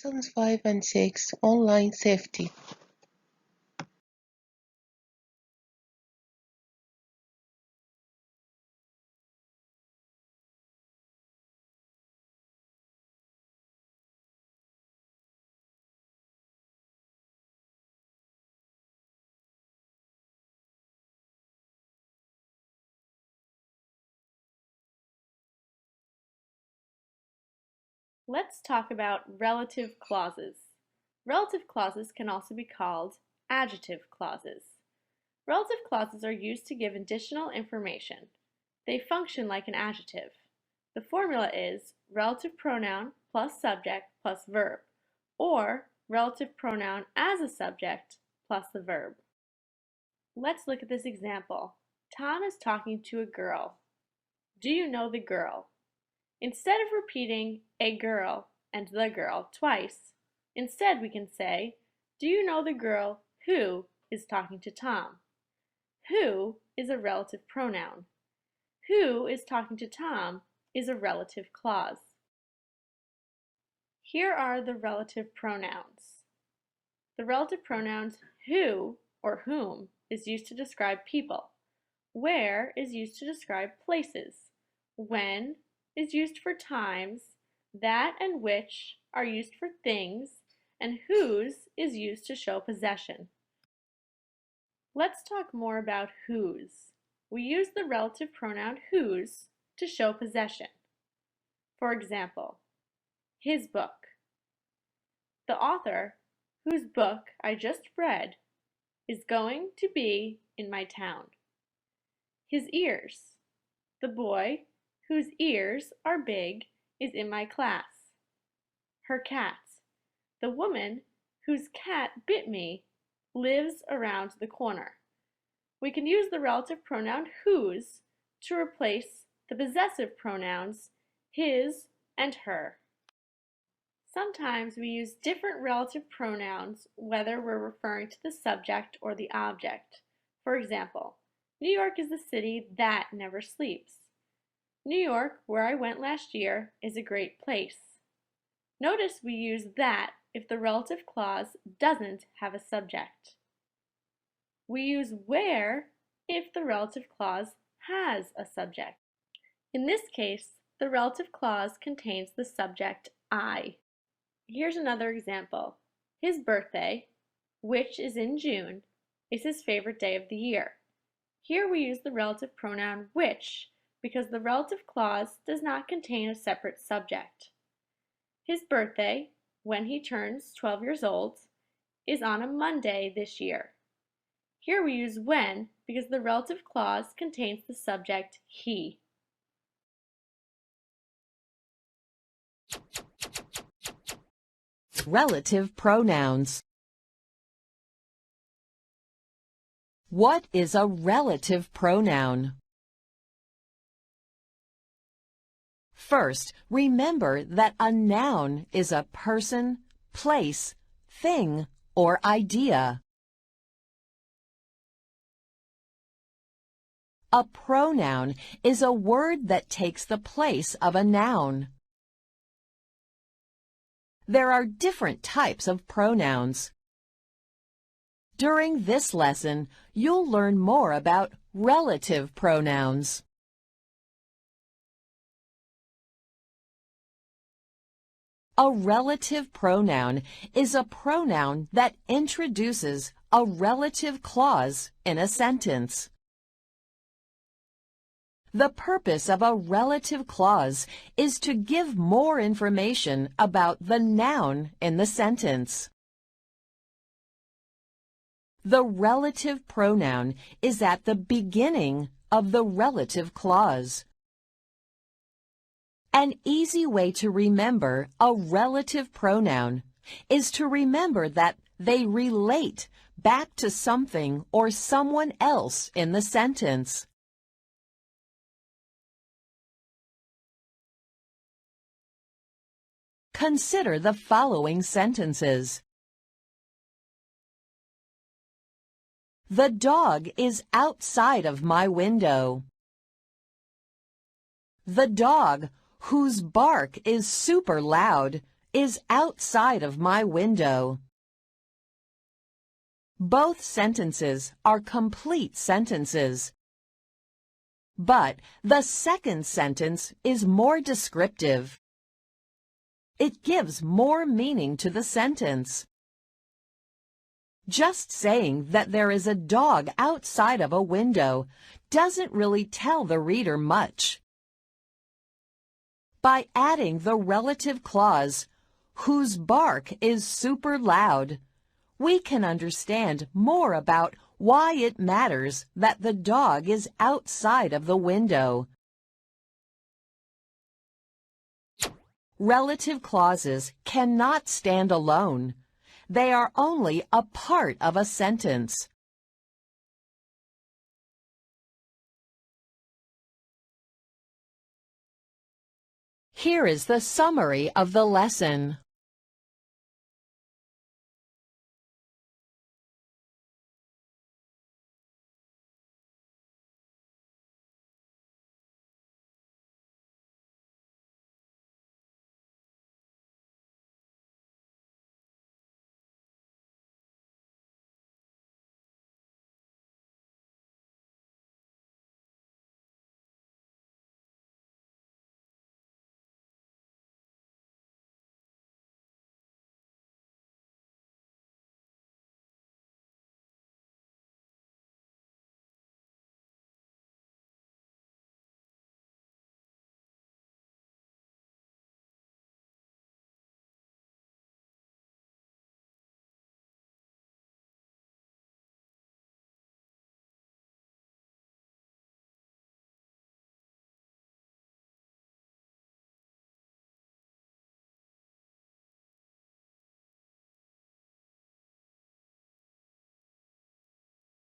Lessons 5 and 6 Online Safety. Let's talk about relative clauses. Relative clauses can also be called adjective clauses. Relative clauses are used to give additional information. They function like an adjective. The formula is relative pronoun plus subject plus verb, or relative pronoun as a subject plus the verb. Let's look at this example. Tom is talking to a girl. Do you know the girl? Instead of repeating a girl and the girl twice, instead we can say, do you know the girl who is talking to Tom? Who is a relative pronoun. Who is talking to Tom is a relative clause. Here are the relative pronouns. The relative pronouns who or whom is used to describe people. Where is used to describe places. When is used for times, that and which are used for things, and whose is used to show possession. Let's talk more about whose. We use the relative pronoun whose to show possession. For example, his book. The author, whose book I just read, is going to be in my town. His ears. The boy, whose ears are big, is in my class. Her cat. The woman, whose cat bit me, lives around the corner. We can use the relative pronoun whose to replace the possessive pronouns his and her. Sometimes we use different relative pronouns whether we're referring to the subject or the object. For example, New York is the city that never sleeps. New York, where I went last year, is a great place. Notice we use that if the relative clause doesn't have a subject. We use where if the relative clause has a subject. In this case, the relative clause contains the subject I. Here's another example. His birthday, which is in June, is his favorite day of the year. Here we use the relative pronoun which because the relative clause does not contain a separate subject. His birthday, when he turns 12 years old, is on a Monday this year. Here we use when because the relative clause contains the subject he. Relative pronouns. What is a relative pronoun? First, remember that a noun is a person, place, thing, or idea. A pronoun is a word that takes the place of a noun. There are different types of pronouns. During this lesson, you'll learn more about relative pronouns. A relative pronoun is a pronoun that introduces a relative clause in a sentence. The purpose of a relative clause is to give more information about the noun in the sentence. The relative pronoun is at the beginning of the relative clause. An easy way to remember a relative pronoun is to remember that they relate back to something or someone else in the sentence. Consider the following sentences. The dog is outside of my window. The dog, whose bark is super loud, is outside of my window. Both sentences are complete sentences. But the second sentence is more descriptive. It gives more meaning to the sentence. Just saying that there is a dog outside of a window doesn't really tell the reader much. By adding the relative clause, whose bark is super loud, we can understand more about why it matters that the dog is outside of the window. Relative clauses cannot stand alone. They are only a part of a sentence. Here is the summary of the lesson.